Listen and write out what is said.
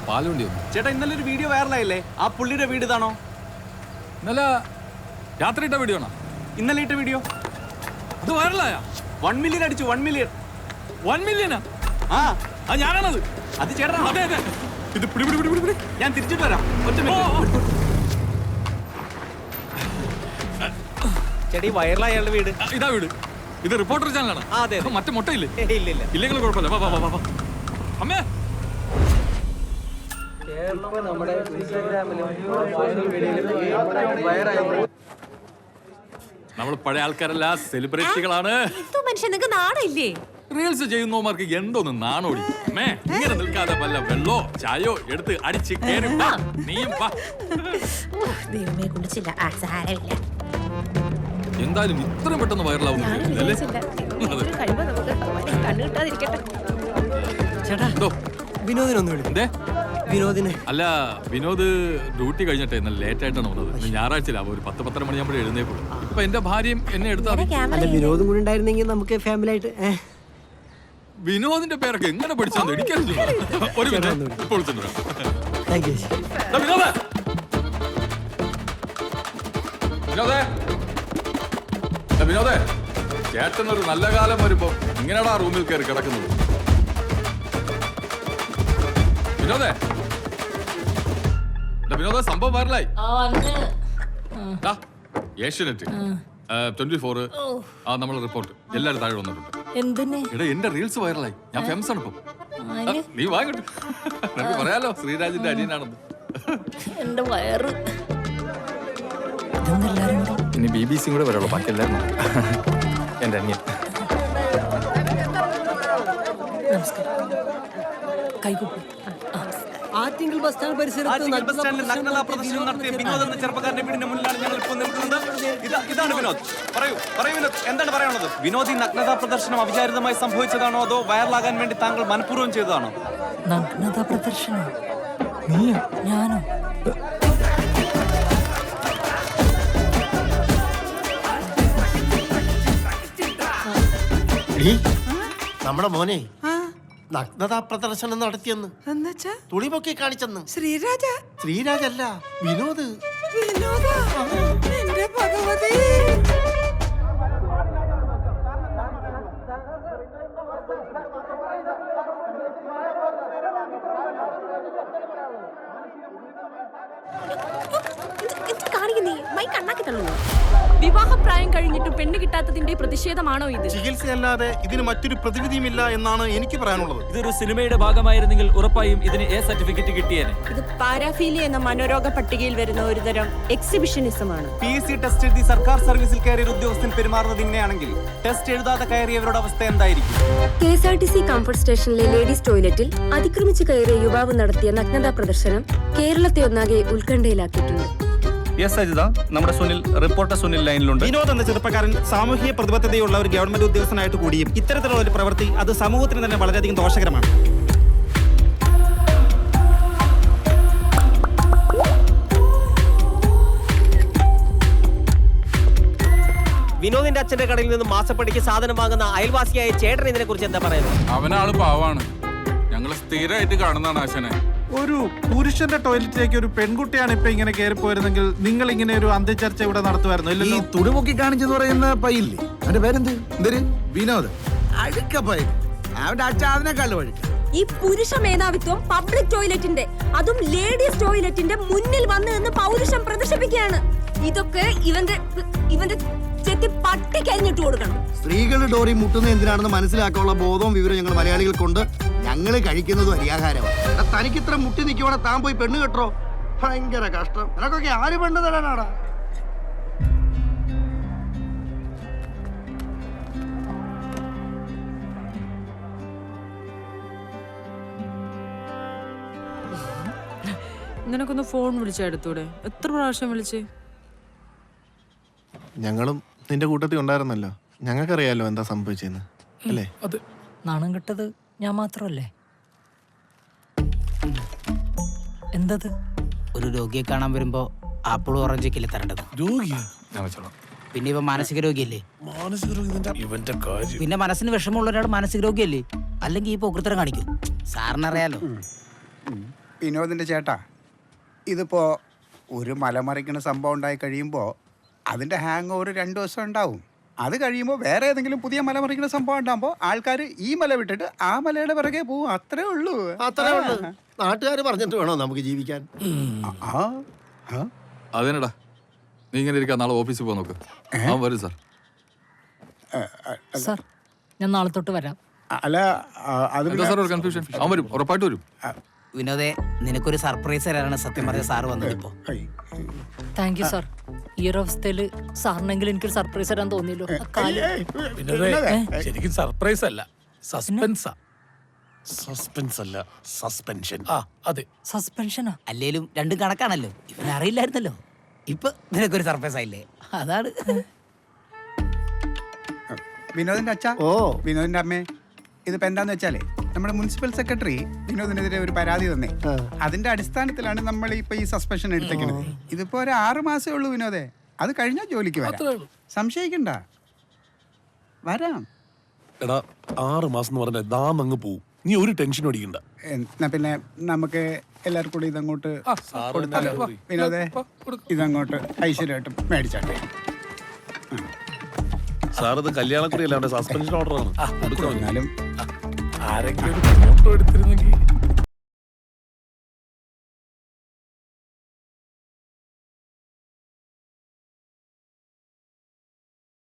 പാലുണ്ടി ചേട്ടാ ഇന്നലെ ഒരു വീഡിയോ വൈറലായില്ലേ? ആ പുള്ളിയുടെ വീട് ഇതാണോ? ഇന്നലെ രാത്രി ഇട്ട വീഡിയോ ആണോ? ഇന്നലെ ഇട്ട വീഡിയോ അത് വൈറലായ 1 മില്യൺ അടിച്ചു. 1 മില്യൺ. 1 മില്യനാ? ആ ഞാനാണത്. അത് ചേട്ടാ. അതെ അതെ. ഇത് പിടി പിടി പിടി പിടി. ഞാൻ തിരിച്ചിട്ട് വരാം. ഒറ്റ മിനിറ്റ്. ചേട്ടാ ഈ വൈറലായ അയാളുടെ വീട് ഇതാ വീട്. ഇത് റിപ്പോർട്ടർ ചാനലാണ്. അതെ. മറ്റേ മുട്ടയില്ലേ? ഇല്ല ഇല്ല. ഇല്ലെങ്കിൽ കുഴപ്പമില്ല. വാ വാ വാ വാ. അമ്മേ നമ്മൾ പഴയ ആൾക്കാരല്ല, സെലിബ്രിറ്റികളാണ്. മനുഷ്യൻ നാടില്ലേ? റീൽസ് ചെയ്യുന്നവർക്ക് എന്തോന്ന് നാണോടി. അമ്മേ ഇങ്ങനെ നിൽക്കാതെ വല്ല വെള്ളോ ചായോ എടുത്ത് അടിച്ച് കേറി വാ. നീയും വാ. ദൈവമേ കുടിച്ചില്ല. എന്തായാലും ഇത്രയും പെട്ടെന്ന് വൈറലാവുന്നു. അല്ല വിനോദ് ഡ്യൂട്ടി കഴിഞ്ഞിട്ട് ഇന്നലെ ലേറ്റ് ആയിട്ടാണ് വന്നത്. ഞായറാഴ്ച ഒരു 10-10:30 മണിയാകുമ്പോഴേ എഴുന്നേക്കുള്ളൂ. ഇപ്പൊ എന്റെ ഭാര്യയും എന്നെ എടുത്താൽ വിനോദം കൂടി ഉണ്ടായിരുന്നെങ്കിൽ നമുക്ക് ഫാമിലി ആയിട്ട്. വിനോദിന്റെ പേരൊക്കെ എങ്ങനെ പഠിച്ചാൽ എനിക്കറിയില്ല. ഒരു മിനിറ്റ് ഇപ്പോൾ വിനോദേ ചേട്ടനൊരു നല്ല കാലം വരുമ്പോ ഇങ്ങനെയാടാ റൂമിൽ കയറി കിടക്കുന്നത്. വിനോദ സംഭവം വൈറലായി. ഏഷ്യാനെറ്റ് 24 നമ്മളെ റിപ്പോർട്ട് എല്ലാരും താഴെ വന്നിട്ടുണ്ട്. എടാ എന്റെ റീൽസ് വൈറലായി. ഞാൻ ഫേമസ് ആണ് ഇപ്പൊ. നീ വാങ്ങട്ടെ. നമുക്ക് പറയാലോ ശ്രീരാജിന്റെ അനിയനാണെന്ന്. എന്റെ വയറ് ഇനി BBC കൂടെ വരുള്ളൂ. ബാക്കി എല്ലാവരും എന്റെ അനിയൻ. ആറ്റിങ്ങൽ ബസ് സ്റ്റാൻഡ് പരിസരത്ത് നഗ്നതാ പ്രദർശനം നടത്തിയ വിനോദ് എന്ന ചെറുപ്പക്കാരന്റെ വീടിന്റെ മുന്നിലാണ് ഞങ്ങൾ ഇപ്പോൾ നിൽക്കുന്നത്. ഇതാണ് വിനോദ്. പറയൂ വിനോദ്, എന്താണ് പറയാനുള്ളത്? വിനോദ് ഈ നഗ്നതാ പ്രദർശനം അവിചാരിതമായി സംഭവിച്ചതാണോ അതോ വൈറലാകാൻ വേണ്ടി താങ്കൾ മനഃപൂർവ്വം ചെയ്തതാണോ? നഗ്നതാ പ്രദർശനം ഞാനോ? നമ്മുടെ മോനെ നഗ്നതാ പ്രദർശനം നടത്തിയെന്ന്. തുണി പൊക്കി കാണിച്ചെന്ന്. ശ്രീരാജല്ല, വിനോദ്. വിവാഹപ്രായം കഴിഞ്ഞിട്ട് പെണ്ണ് കിട്ടാത്തതിന്റെ പ്രതിഷേധമാണോ ഇത്? ചികിത്സയല്ലാതെ ഇതിന് മറ്റൊരു പ്രതിവിധിയുമില്ല എന്നാണ് എനിക്ക് പറയാനുള്ളത്. ഇതൊരു സിനിമയുടെ ഭാഗമായിരുന്നെങ്കിൽ ഉറപ്പായും ഇതിന് A സർട്ടിഫിക്കറ്റ് കിട്ടിയേനെ. ഇത് പാരാഫീലിയ എന്ന മനോരോഗ പട്ടികയിൽ വരുന്ന ഒരുതരം എക്സിബിഷനിസമാണ്. PSC ടെസ്റ്റ് എഴുതി സർക്കാർ സർവീസിൽ കയറിയ ഉദ്യോഗസ്ഥൻ പെരുമാറുന്നത് ഇങ്ങനെയാണെങ്കിൽ ടെസ്റ്റ് എഴുതാതെ കയറിയവരുടെ അവസ്ഥ എന്തായിരിക്കും? KSRTC കംഫർട്ട് സ്റ്റേഷനിലെ ലേഡീസ് ടോയ്ലറ്റിൽ അതിക്രമിച്ച് കയറിയ യുവാവ് നടത്തിയ നഗ്നതാ പ്രദർശനം കേരളത്തെ ഒന്നാകെ ഉത്കണ്ഠയിലാക്കിയിട്ടുണ്ട്. നമ്മുടെ സുനിൽ, റിപ്പോർട്ടർ സുനിൽ ലൈനിലുണ്ട്. വിനോദ് എന്ന ചെറുപ്പക്കാരൻ സാമൂഹിക പ്രതിബദ്ധതയുള്ള ഒരു ഗവൺമെന്റ് ഉദ്യോഗസ്ഥനായിട്ട് കൂടിയും ഇത്തരത്തിലുള്ള ഒരു പ്രവൃത്തി അത് സമൂഹത്തിന് തന്നെ വളരെയധികം ദോഷകരമാണ്. വിനോദിന്റെ അച്ഛന്റെ കടയിൽ നിന്ന് മാസപ്പടിക്ക് സാധനം വാങ്ങുന്ന അയൽവാസിയായ ചേട്ടൻ ഇതിനെ കുറിച്ച് എന്താ പറയുന്നത്? അവനാള് പാവാണ്. ഞങ്ങൾ സ്ഥിരമായിട്ട് കാണുന്നതാണ് ആശാനെ. ഒരു പുരുഷന്റെ ടോയ്ലറ്റിലേക്ക് ഒരു പെൺകുട്ടിയാണ് ഇപ്പൊ ഇങ്ങനെ കയറി പോയിരുന്നെങ്കിൽ നിങ്ങൾ ഇങ്ങനെ ഒരു അന്ത്യചർച്ച ഇവിടെ നടത്തുമായിരുന്നു. ഈ തുണിമുക്കി കാണിച്ചെന്ന് പറയുന്ന പയ്യില്ലേ, അവന്റെ പേരെന്ത്? വിനോദ്. അഴുക്ക പയ്യൻ. അവന്റെ അച്ഛൻ അതിനേക്കാളും അഴുക്ക. ഈ പുരുഷ മേധാവിത്വം പബ്ലിക് ടോയ്ലറ്റിന്റെ, അതും ലേഡീസ് ടോയ്ലറ്റിന്റെ മുന്നിൽ വന്ന് നിന്ന് പൗരുഷം പ്രദർശിപ്പിക്കുകയാണ്. ഇതൊക്കെ ഇവന്റെ ചെത്തി പട്ടി കഴിഞ്ഞിട്ട് കൊടുക്കണം. സ്ത്രീകളുടെ ഡോറി മുട്ടുന്നത് എന്തിനാണെന്ന് മനസ്സിലാക്കാനുള്ള ബോധവും വിവരം ഞങ്ങൾ മലയാളികൾക്കുണ്ട്. ഞങ്ങള് കഴിക്കുന്നതും അരിയാഹാരമാണ്. തനിക്കിത്ര മുട്ടി നിൽക്കുവാണെ താൻ പോയി പെണ്ണ് കെട്ടോ. ഭയങ്കര കഷ്ടം. നിനക്കൊക്കെ ആര് പെണ്ണ് തരാനാടാ? നിനക്കൊന്ന് ഫോൺ വിളിച്ചെടുത്തൂടെ? എത്ര പ്രാവശ്യം വിളിച്ച്? ഞങ്ങളും നിന്റെ കൂട്ടത്തിൽ ഉണ്ടായിരുന്നല്ലോ. ഞങ്ങൾക്കറിയാലോ എന്താ സംഭവിച്ചെന്ന് അല്ലേ? നാണം കെട്ടത് ഞാൻ മാത്രമല്ലേ? എന്തത്? ഒരു രോഗിയെ കാണാൻ വരുമ്പോ ആപ്പിൾ ഓറഞ്ചൊക്കെ തരേണ്ടത്. പിന്നെ ഇവ മാനസിക രോഗിയല്ലേ? പിന്നെ മനസ്സിന് വിഷമമുള്ള ഒരാൾ മാനസിക രോഗിയല്ലേ? അല്ലെങ്കിൽ ഈ പോക്കൃത്തരം കാണിക്കും. സാറിനറിയാലോ. വിനോദിന്റെ ചേട്ടാ, ഇതിപ്പോ ഒരു മലമറിക്കുന്ന സംഭവം ഉണ്ടായി കഴിയുമ്പോൾ അതിന്റെ ഹാങ് ഓവർ 2 ദിവസം ഉണ്ടാവും. അത് കഴിയുമ്പോൾ വേറെ ഏതെങ്കിലും പുതിയ മലമറിക്കുന്ന സംഭവം ഉണ്ടാകുമ്പോൾ ആൾക്കാർ ഈ മല വിട്ടിട്ട് ആ മലയുടെ പിറകെ പോവും. അത്രേ ഉള്ളൂ. നാട്ടുകാർ പറഞ്ഞിട്ട് വേണോ നമുക്ക് ജീവിക്കാൻ? അതിനടാ നീ ഇങ്ങനെ ഇരിക്കാൻ നാളെ ഓഫീസിൽ പോകാൻ നോക്ക്. ആ വരും സാർ. സാർ ഞാൻ നാളെ തൊട്ട് വരാം. അല്ല അത് എന്താ സാർ ഒരു കൺഫ്യൂഷൻ? അവൻ വരും, ഉറപ്പായിട്ട് വരും. വിനോദേ, നിനക്കൊരു സർപ്രൈസ് തരാനാണ് സത്യം പറഞ്ഞ സാറ് വന്നത്. ഇപ്പോ താങ്ക് യു സാർ. ഈ ഒരു അവസ്ഥയില് സാറിനെങ്കിലും എനിക്കൊരു സർപ്രൈസ് തരാൻ തോന്നിയല്ലോ. ശരിക്കും സർപ്രൈസ് അല്ല, സസ്പെൻസാ. സസ്പെൻസ് അല്ല, സസ്പെൻഷൻ. അതെ, സസ്പെൻഷനാ. അല്ലേലും രണ്ടും കണക്കാണല്ലോ. ഇവനെ അറിയില്ലായിരുന്നല്ലോ. ഇപ്പൊ നിനക്കൊരു സർപ്രൈസ് ആയില്ലേ, അതാണ്. വിനോദിന്റെ അച്ഛ, വിനോദിന്റെ അമ്മേ, ഇതിപ്പോ എന്താന്ന് വെച്ചാലേ നമ്മുടെ മുനിസിപ്പൽ സെക്രട്ടറി വിനോദിനെതിരെ ഒരു പരാതി തന്നേ. അതിന്റെ അടിസ്ഥാനത്തിലാണ് നമ്മൾ ഇപ്പൊ ഈ സസ്പെൻഷൻ എടുത്തേക്കുന്നത്. ഇതിപ്പോ ഒരു 6 മാസമേ ഉള്ളൂ വിനോദേ. അത് കഴിഞ്ഞാൽ ജോലിക്ക് വരാം, സംശയിക്കണ്ട. വരാം. എടാ 6 മാസം എന്ന് പറഞ്ഞാൽ ദാം അങ്ങ് പോവും. നീ ഒരു ടെൻഷൻ അടിക്കണ്ട. എന്നാ പിന്നെ നമുക്ക് എല്ലാവർക്കും കൂടി ഇതങ്ങോട്ട് കൊടുത്താലോ? വിനോദേ, ഇതങ്ങോട്ട് ഐശ്വര്യമായിട്ടും മേടിച്ചാട്ടെ. സാർ ഇത് കല്യാണക്കുറിയല്ല, സസ്പെൻഷൻ ഓർഡറാണ്. എന്നാലും ആരെങ്കിലും ഫോട്ടോ എടുത്തിരുന്നെങ്കിൽ